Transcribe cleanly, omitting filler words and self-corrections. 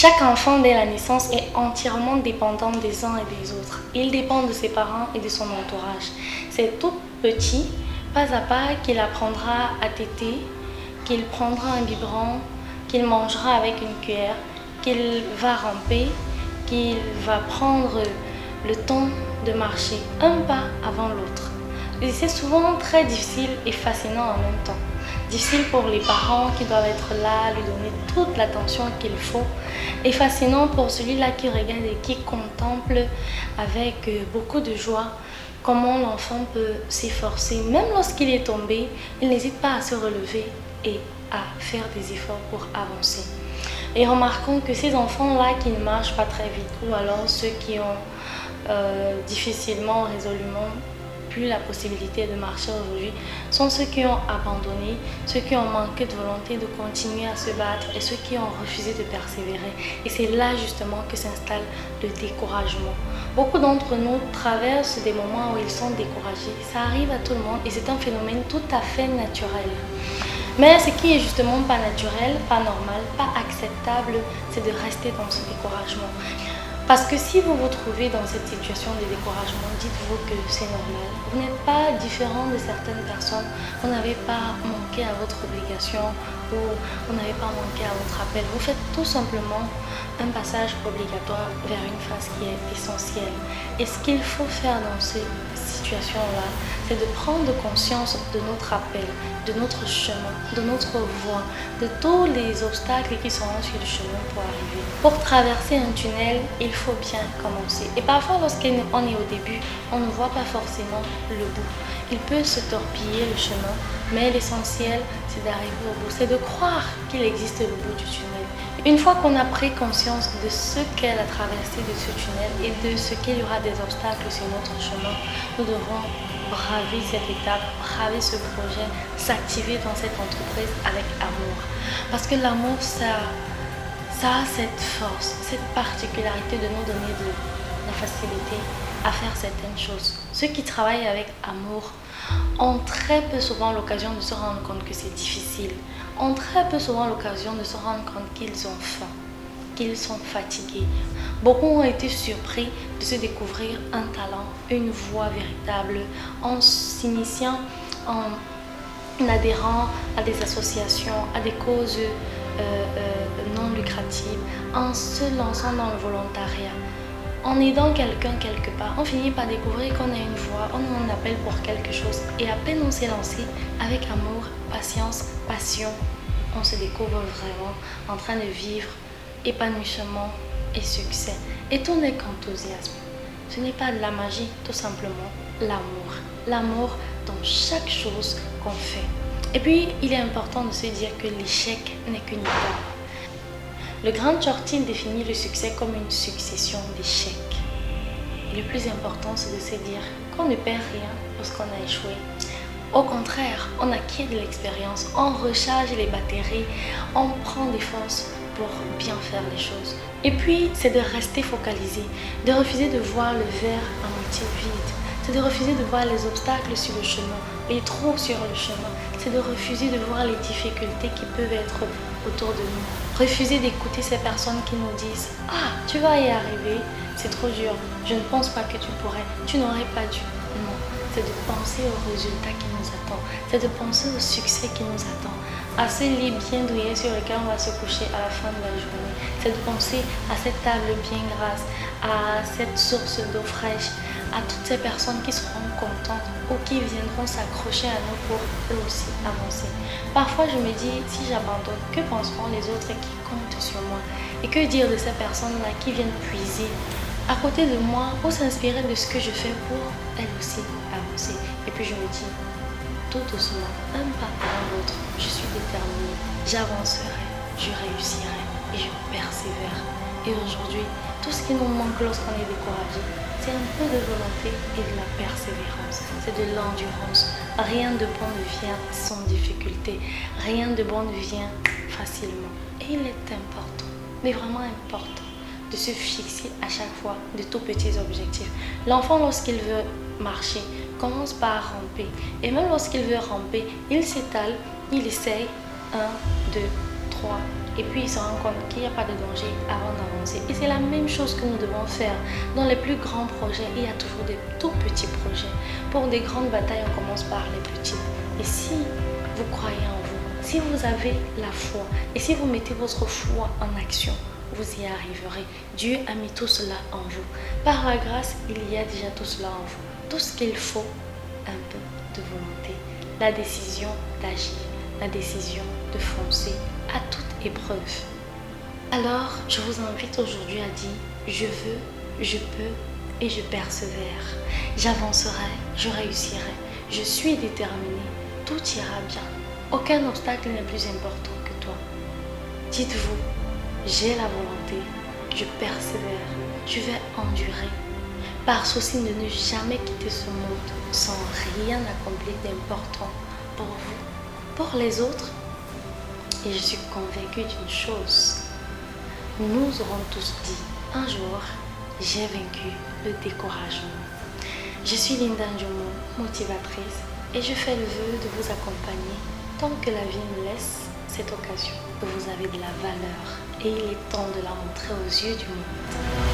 Chaque enfant dès la naissance est entièrement dépendant des uns et des autres. Il dépend de ses parents et de son entourage. C'est tout petit, pas à pas, qu'il apprendra à téter, qu'il prendra un biberon, qu'il mangera avec une cuillère, qu'il va ramper, qu'il va prendre le temps de marcher un pas avant l'autre. Et c'est souvent très difficile et fascinant en même temps. Difficile pour les parents qui doivent être là, lui donner toute l'attention qu'il faut. Et fascinant pour celui-là qui regarde et qui contemple avec beaucoup de joie comment l'enfant peut s'efforcer. Même lorsqu'il est tombé, il n'hésite pas à se relever et à faire des efforts pour avancer. Et remarquons que ces enfants-là qui ne marchent pas très vite, ou alors ceux qui ont difficilement, résolument plus la possibilité de marcher aujourd'hui, sont ceux qui ont abandonné, ceux qui ont manqué de volonté de continuer à se battre et ceux qui ont refusé de persévérer. Et c'est là justement que s'installe le découragement. Beaucoup d'entre nous traversent des moments où ils sont découragés. Ça arrive à tout le monde et c'est un phénomène tout à fait naturel. Mais ce qui est justement pas naturel, pas normal, pas acceptable, c'est de rester dans ce découragement. Parce que si vous vous trouvez dans cette situation de découragement, dites-vous que c'est normal. Vous n'êtes pas différent de certaines personnes. Vous n'avez pas manqué à votre obligation ou vous n'avez pas manqué à votre appel. Vous faites tout simplement un passage obligatoire vers une phase qui est essentielle. Et ce qu'il faut faire dans ces situations-là, c'est de prendre conscience de notre appel, de notre chemin, de notre voie, de tous les obstacles qui seront sur le chemin pour arriver. Pour traverser un tunnel, il faut bien commencer. Et parfois, lorsqu'on est au début, on ne voit pas forcément le bout. Il peut se torpiller le chemin, mais l'essentiel, c'est d'arriver au bout. C'est de croire qu'il existe le bout du tunnel. Une fois qu'on a pris conscience de ce qu'est la traversée de ce tunnel et de ce qu'il y aura des obstacles sur notre chemin, nous devons braver cette étape, braver ce projet, s'activer dans cette entreprise avec amour. Parce que l'amour, ça a cette force, cette particularité de nous donner de la facilité à faire certaines choses. Ceux qui travaillent avec amour ont très peu souvent l'occasion de se rendre compte que c'est difficile, ont très peu souvent l'occasion de se rendre compte qu'ils ont faim, qu'ils sont fatigués. Beaucoup ont été surpris de se découvrir un talent, une voie véritable, en s'initiant, en adhérant à des associations, à des causes non lucratives, en se lançant dans le volontariat. En aidant quelqu'un quelque part, on finit par découvrir qu'on a une voie, on a un appel pour quelque chose. Et à peine on s'est lancé avec amour, patience, passion, on se découvre vraiment en train de vivre épanouissement et succès. Et tout n'est qu'enthousiasme. Ce n'est pas de la magie, tout simplement l'amour. L'amour dans chaque chose qu'on fait. Et puis, il est important de se dire que l'échec n'est qu'une étape. Le grand Churchill définit le succès comme une succession d'échecs. Et le plus important, c'est de se dire qu'on ne perd rien lorsqu'on a échoué. Au contraire, on acquiert de l'expérience, on recharge les batteries, on prend des forces pour bien faire les choses. Et puis, c'est de rester focalisé, de refuser de voir le verre à moitié vide. C'est de refuser de voir les obstacles sur le chemin, les trous sur le chemin. C'est de refuser de voir les difficultés qui peuvent être autour de nous. Refuser d'écouter ces personnes qui nous disent « Ah, tu vas y arriver, c'est trop dur, je ne pense pas que tu pourrais, tu n'aurais pas dû. » Non, c'est de penser au résultat qui nous attend, c'est de penser au succès qui nous attend, à ce lit bien douillet sur lequel on va se coucher à la fin de la journée. C'est de penser à cette table bien grasse, à cette source d'eau fraîche, à toutes ces personnes qui seront contentes ou qui viendront s'accrocher à nous pour eux aussi avancer. Parfois je me dis, si j'abandonne, que penseront les autres qui comptent sur moi? Et que dire de ces personnes-là qui viennent puiser à côté de moi ou s'inspirer de ce que je fais pour elles aussi avancer? Et puis je me dis, tout doucement, un pas avant l'autre, je suis déterminée, j'avancerai, je réussirai et je persévère. Et aujourd'hui, tout ce qui nous manque lorsqu'on est découragé, c'est un peu de volonté et de la persévérance, c'est de l'endurance. Rien de bon ne vient sans difficulté, rien de bon ne vient facilement. Et il est important, mais vraiment important, de se fixer à chaque fois de tout petits objectifs. L'enfant, lorsqu'il veut marcher, commence par ramper. Et même lorsqu'il veut ramper, il s'étale, il essaye 1, 2, 3. et puis il se rend compte qu'il n'y a pas de danger avant d'avancer. Et c'est la même chose que nous devons faire dans les plus grands projets. Il y a toujours des tout petits projets. Pour des grandes batailles, on commence par les petites. Et si vous croyez en vous, si vous avez la foi et si vous mettez votre foi en action, vous y arriverez. Dieu a mis tout cela en vous. Par la grâce, il y a déjà tout cela en vous. Tout ce qu'il faut, un peu de volonté, la décision d'agir, la décision de foncer à toute épreuve. Alors, je vous invite aujourd'hui à dire, je veux, je peux et je persévère. J'avancerai, je réussirai. Je suis déterminée, tout ira bien. Aucun obstacle n'est plus important que toi. Dites-vous, j'ai la volonté, je persévère, je vais endurer. Par souci de ne jamais quitter ce monde sans rien accomplir d'important pour vous, pour les autres. Et je suis convaincue d'une chose. Nous aurons tous dit, un jour, j'ai vaincu le découragement. Je suis Linda Ndjomo, motivatrice, et je fais le vœu de vous accompagner tant que la vie me laisse cette occasion. Vous avez de la valeur et il est temps de la montrer aux yeux du monde.